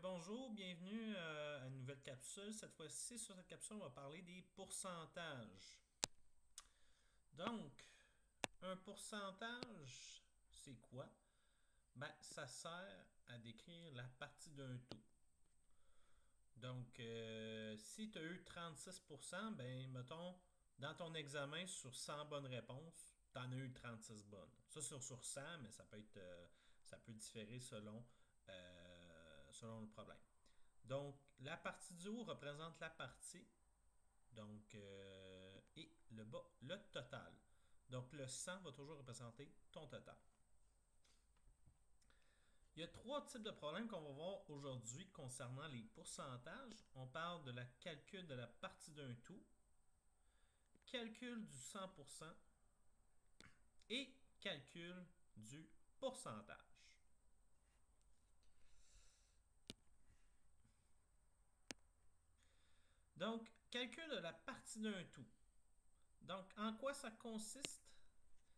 Bonjour, bienvenue à une nouvelle capsule. Cette fois-ci, sur cette capsule, on va parler des pourcentages. Donc, un pourcentage, c'est quoi? Ben, ça sert à décrire la partie d'un tout. Donc, si tu as eu 36%, ben, mettons, dans ton examen, sur 100 bonnes réponses, tu en as eu 36 bonnes. Ça, sur 100, mais ça peut différer selon le problème. Donc, la partie du haut représente la partie. Donc, et le bas, le total. Donc, le 100 va toujours représenter ton total. Il y a trois types de problèmes qu'on va voir aujourd'hui concernant les pourcentages. On parle de la calcul de la partie d'un tout, calcul du 100% et calcul du pourcentage. Donc, calcul de la partie d'un tout. Donc, en quoi ça consiste?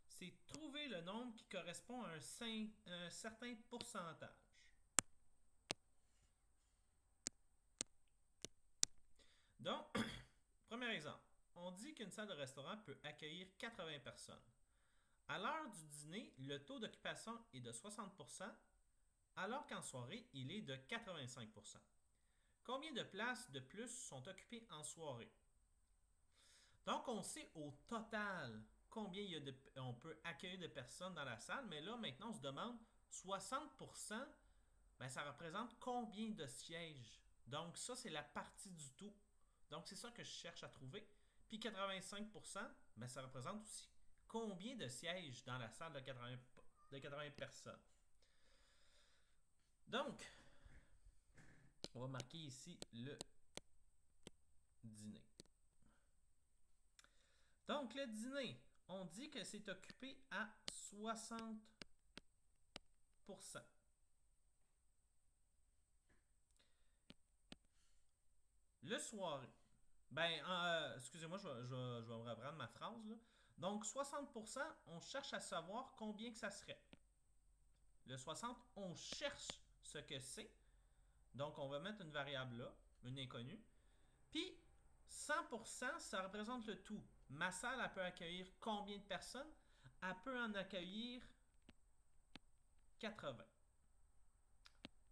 C'est trouver le nombre qui correspond à un certain pourcentage. Donc, premier exemple, on dit qu'une salle de restaurant peut accueillir 80 personnes. À l'heure du dîner, le taux d'occupation est de 60%, alors qu'en soirée, il est de 85%. Combien de places de plus sont occupées en soirée? Donc, on sait au total combien on peut accueillir de personnes dans la salle, mais là, maintenant, on se demande 60%, ben, ça représente combien de sièges? Donc, ça, c'est la partie du tout. Donc, c'est ça que je cherche à trouver. Puis 85%, ben, ça représente aussi combien de sièges dans la salle de 80 personnes. Donc, on va marquer ici le dîner. Donc, le dîner, on dit que c'est occupé à 60%. Le soir, ben, excusez-moi, je vais me reprendre ma phrase, là. Donc, 60%, on cherche à savoir combien que ça serait. Le 60, on cherche ce que c'est. Donc, on va mettre une variable là, une inconnue. Puis, 100%, ça représente le tout. Ma salle, elle peut accueillir combien de personnes? Elle peut en accueillir 80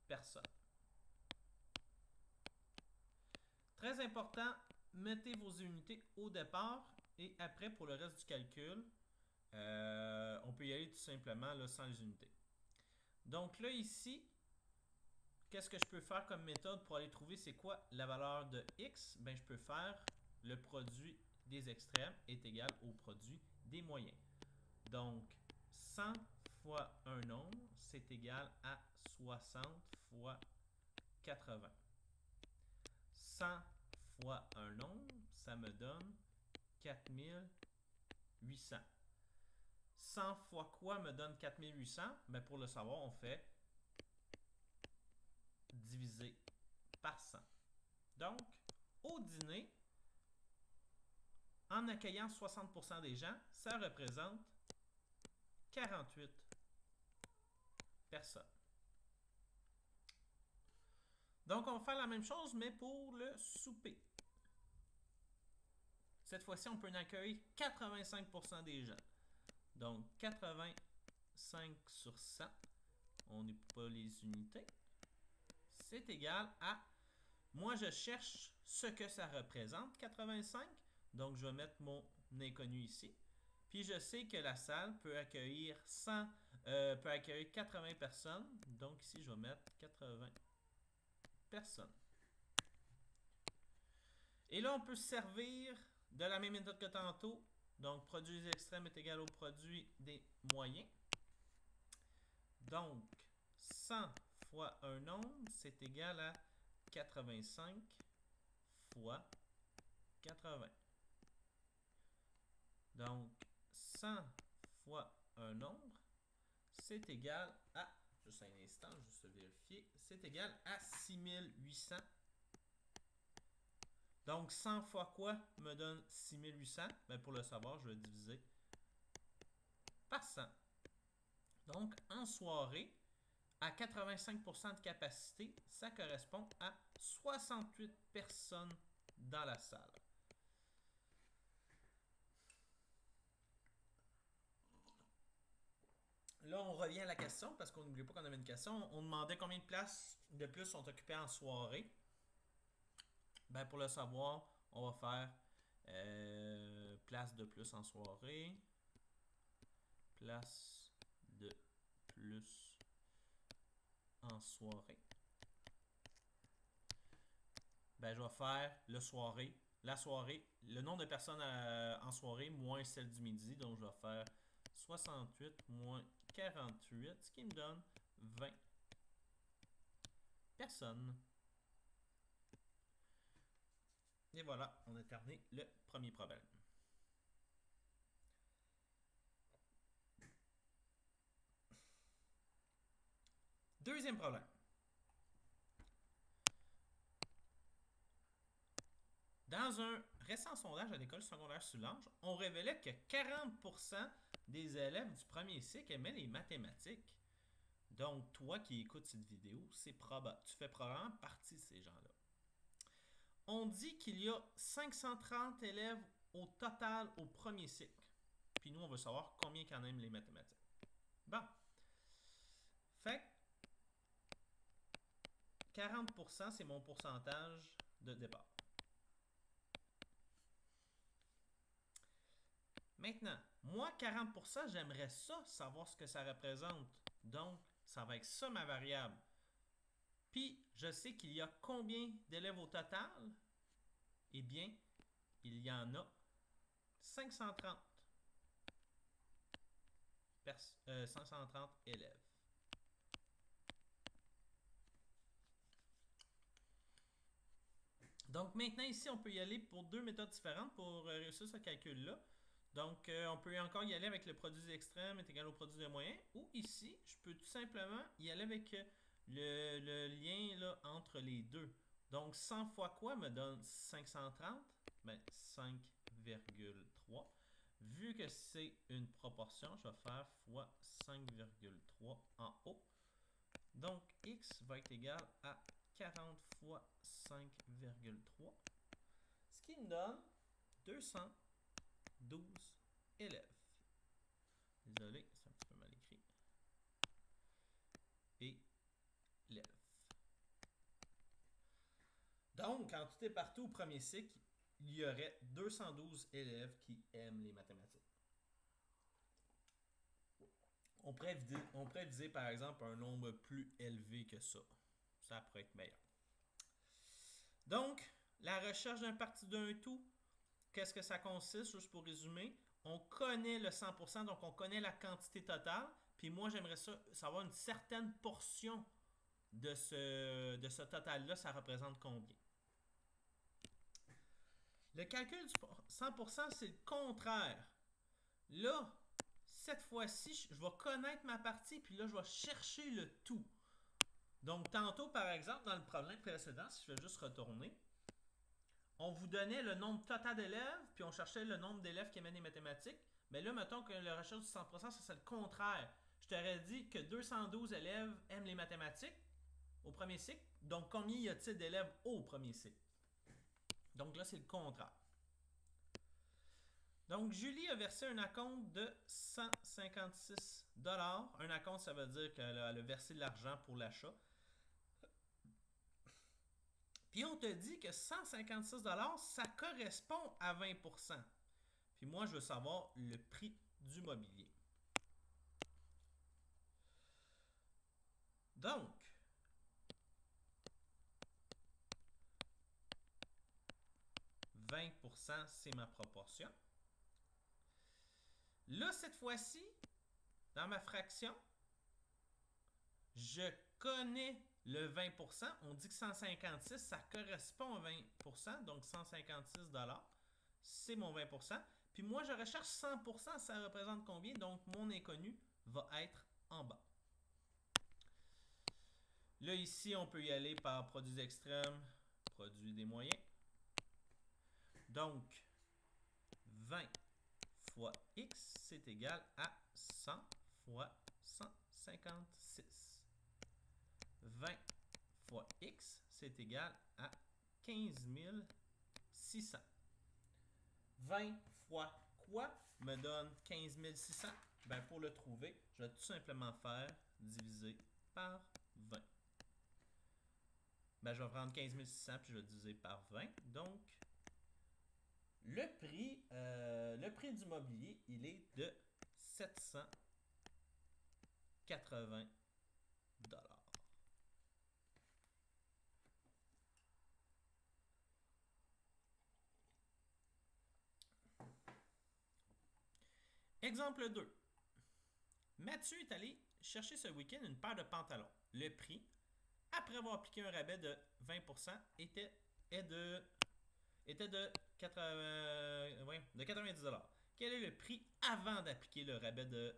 personnes. Très important, mettez vos unités au départ et après, pour le reste du calcul, on peut y aller tout simplement là, sans les unités. Donc là, ici, qu'est-ce que je peux faire comme méthode pour aller trouver c'est quoi la valeur de x? Ben, je peux faire le produit des extrêmes est égal au produit des moyens. Donc, 100 fois un nombre, c'est égal à 60 fois 80. 100 fois un nombre, ça me donne 4800. 100 fois quoi me donne 4800? Ben pour le savoir, on fait diviser par 100. Donc, au dîner, en accueillant 60% des gens, ça représente 48 personnes. Donc, on va faire la même chose, mais pour le souper. Cette fois-ci, on peut en accueillir 85% des gens. Donc, 85 sur 100, on n'est pas les unités, c'est égal à, moi je cherche ce que ça représente, 85, donc je vais mettre mon inconnu ici. Puis je sais que la salle peut accueillir 80 personnes, donc ici je vais mettre 80 personnes. Et là, on peut se servir de la même méthode que tantôt. Donc, produit des extrêmes est égal au produit des moyens. Donc, 100 fois un nombre, c'est égal à 85 fois 80. Donc, 100 fois un nombre, c'est égal à, juste un instant, juste vérifier, c'est égal à 6800. Donc, 100 fois quoi me donne 6800? Ben, pour le savoir, je vais diviser par 100. Donc, en soirée, à 85% de capacité, ça correspond à 68 personnes dans la salle. Là, on revient à la question, parce qu'on n'oublie pas qu'on avait une question. On demandait combien de places de plus sont occupées en soirée. Ben, pour le savoir, on va faire place de plus en soirée. Place de plus en soirée. Ben, je vais faire la soirée, le nombre de personnes en soirée moins celle du midi. Donc, je vais faire 68 moins 48, ce qui me donne 20 personnes. Et voilà, on a terminé le premier problème. Deuxième problème. Dans un récent sondage à l'école secondaire Soulanges, on révélait que 40% des élèves du premier cycle aimaient les mathématiques. Donc, toi qui écoutes cette vidéo, c'est probable. Tu fais probablement partie de ces gens-là. On dit qu'il y a 530 élèves au total au premier cycle. Puis nous, on veut savoir combien en aiment les mathématiques. Bon. Fait que 40%, c'est mon pourcentage de départ. Maintenant, moi, 40%, j'aimerais ça, savoir ce que ça représente. Donc, ça va être ça ma variable. Puis, je sais qu'il y a combien d'élèves au total? Eh bien, il y en a 530. 530 élèves. Donc, maintenant, ici, on peut y aller pour deux méthodes différentes pour réussir ce calcul-là. Donc, on peut encore y aller avec le produit des extrêmes est égal au produit des moyens. Ou ici, je peux tout simplement y aller avec le lien là, entre les deux. Donc, 100 fois quoi me donne 530? Ben, 5,3. Vu que c'est une proportion, je vais faire fois 5,3 en haut. Donc, x va être égal à 40 fois 5,3. Ce qui me donne 212 élèves. Désolé, c'est un petit peu mal écrit. Élèves. Donc, quand tout est partout au premier cycle, il y aurait 212 élèves qui aiment les mathématiques. On pourrait viser, par exemple, un nombre plus élevé que ça. Ça pourrait être meilleur. Donc, la recherche d'un parti d'un tout, qu'est-ce que ça consiste, juste pour résumer? On connaît le 100%, donc on connaît la quantité totale. Puis moi, j'aimerais savoir une certaine portion de ce total-là, ça représente combien? Le calcul du 100%, c'est le contraire. Là, cette fois-ci, je vais connaître ma partie, puis là, je vais chercher le tout. Donc, tantôt, par exemple, dans le problème précédent, si je vais juste retourner, on vous donnait le nombre total d'élèves, puis on cherchait le nombre d'élèves qui aimaient les mathématiques. Mais là, mettons que la recherche du 100%, ça c'est le contraire. Je t'aurais dit que 212 élèves aiment les mathématiques au premier cycle. Donc, combien y a-t-il d'élèves au premier cycle? Donc là, c'est le contraire. Donc, Julie a versé un acompte de 156 $. Un acompte, ça veut dire qu'elle a versé de l'argent pour l'achat. Puis on te dit que 156 $, ça correspond à 20%. Puis moi, je veux savoir le prix du mobilier. Donc, « 20%, c'est ma proportion. Là, cette fois-ci, dans ma fraction, je connais le 20%. On dit que 156, ça correspond à 20%. Donc, 156 $, c'est mon 20%. Puis moi, je recherche 100%, ça représente combien? Donc, mon inconnu va être en bas. Là, ici, on peut y aller par produit extrême, produit des moyens. Donc, 20 fois x, c'est égal à 100 fois 156. 20 fois X, c'est égal à 15 600. 20 fois quoi me donne 15 600? Ben, pour le trouver, je vais tout simplement faire diviser par 20. Ben, je vais prendre 15 600 puis je vais diviser par 20. Donc, le prix du mobilier, il est de 780 $. Exemple 2. Mathieu est allé chercher ce week-end une paire de pantalons. Le prix, après avoir appliqué un rabais de 20%, était de 90 $. Quel est le prix avant d'appliquer le rabais de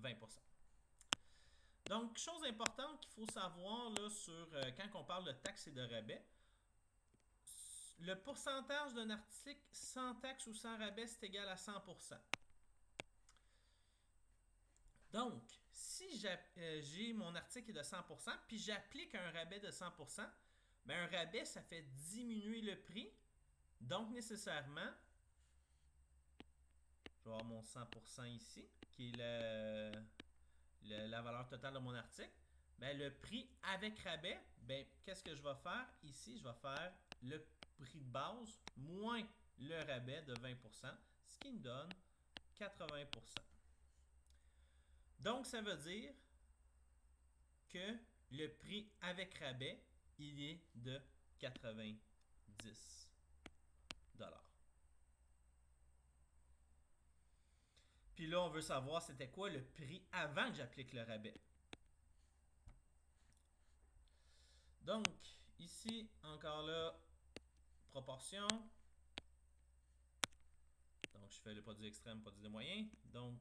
20%? Donc, chose importante qu'il faut savoir là, quand on parle de taxes et de rabais, le pourcentage d'un article sans taxe ou sans rabais, c'est égal à 100%. Donc, si j'ai mon article qui est de 100%, puis j'applique un rabais de 100%, bien, un rabais, ça fait diminuer le prix. Donc, nécessairement, je vais avoir mon 100% ici, qui est la valeur totale de mon article. Bien, le prix avec rabais, bien, qu'est-ce que je vais faire ici? Je vais faire le prix de base moins le rabais de 20%, ce qui me donne 80%. Donc, ça veut dire que le prix avec rabais, il est de 90 $. Puis là, on veut savoir c'était quoi le prix avant que j'applique le rabais. Donc, ici, encore là, proportion. Donc, je fais le produit extrême, produit de moyen. Donc,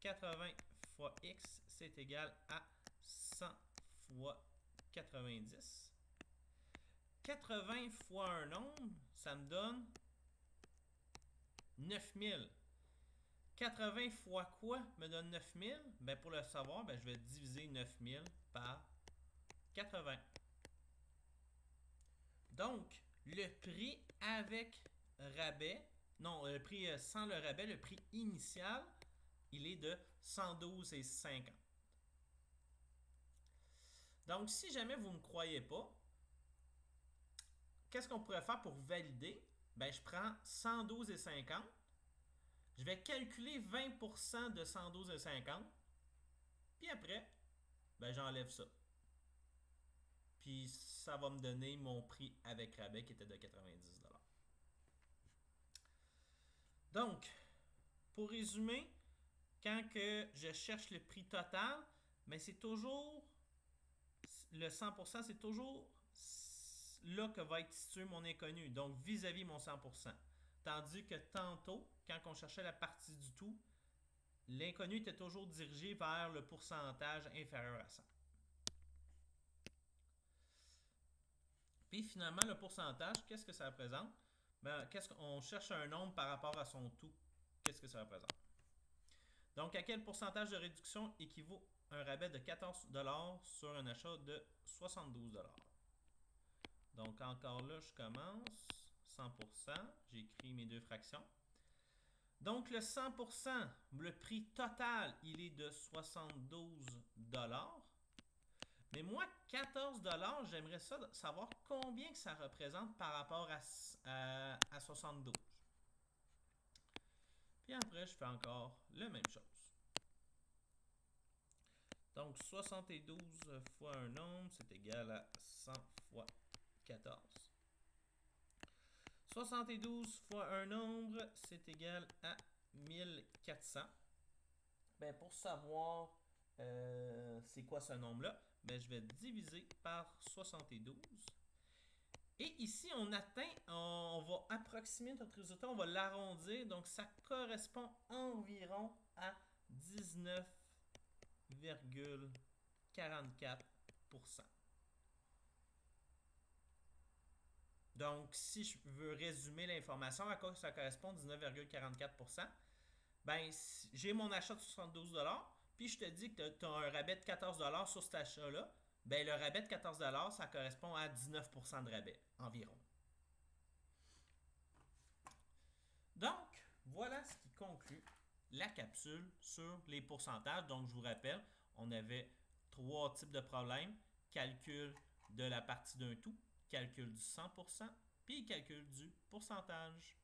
80 fois X, c'est égal à 100 fois 90. 80 fois un nombre, ça me donne 9000. 80 fois quoi me donne 9000? Ben pour le savoir, ben je vais diviser 9000 par 80. Donc, le prix avec rabais, non, le prix sans le rabais, le prix initial, il est de 112,50. Donc, si jamais vous ne me croyez pas, qu'est-ce qu'on pourrait faire pour valider? Ben, je prends 112,50. Je vais calculer 20% de 112,50. Puis après, ben, j'enlève ça. Puis ça va me donner mon prix avec rabais qui était de 90 $. Donc, pour résumer, quand que je cherche le prix total, mais c'est toujours le 100%, c'est toujours là que va être situé mon inconnu, donc vis-à-vis mon 100%. Tandis que tantôt, quand on cherchait la partie du tout, l'inconnu était toujours dirigé vers le pourcentage inférieur à 100. Puis finalement, le pourcentage, qu'est-ce que ça représente? Ben, on cherche un nombre par rapport à son tout. Qu'est-ce que ça représente? Donc, à quel pourcentage de réduction équivaut un rabais de 14 $ sur un achat de 72 $? Donc, encore là, je commence. 100%. J'écris mes deux fractions. Donc, le 100%, le prix total, il est de 72 $. Mais moi, 14 $, j'aimerais savoir combien que ça représente par rapport à 72. Puis après, je fais encore la même chose. Donc, 72 fois un nombre, c'est égal à 100 fois 14. 72 fois un nombre, c'est égal à 1400. Ben, pour savoir c'est quoi ce nombre-là, ben, je vais diviser par 72. Et ici, on va approximer notre résultat, on va l'arrondir. Donc, ça correspond environ à 19,44%. Donc, si je veux résumer l'information, à quoi ça correspond 19,44%? Ben, j'ai mon achat de 72 $, puis je te dis que tu as un rabais de 14 sur cet achat-là, ben le rabais de 14 ça correspond à 19 de rabais environ. Donc, voilà ce qui conclut la capsule sur les pourcentages. Donc, je vous rappelle, on avait 3 types de problèmes. Calcul de la partie d'un tout, calcul du 100%, puis calcul du pourcentage.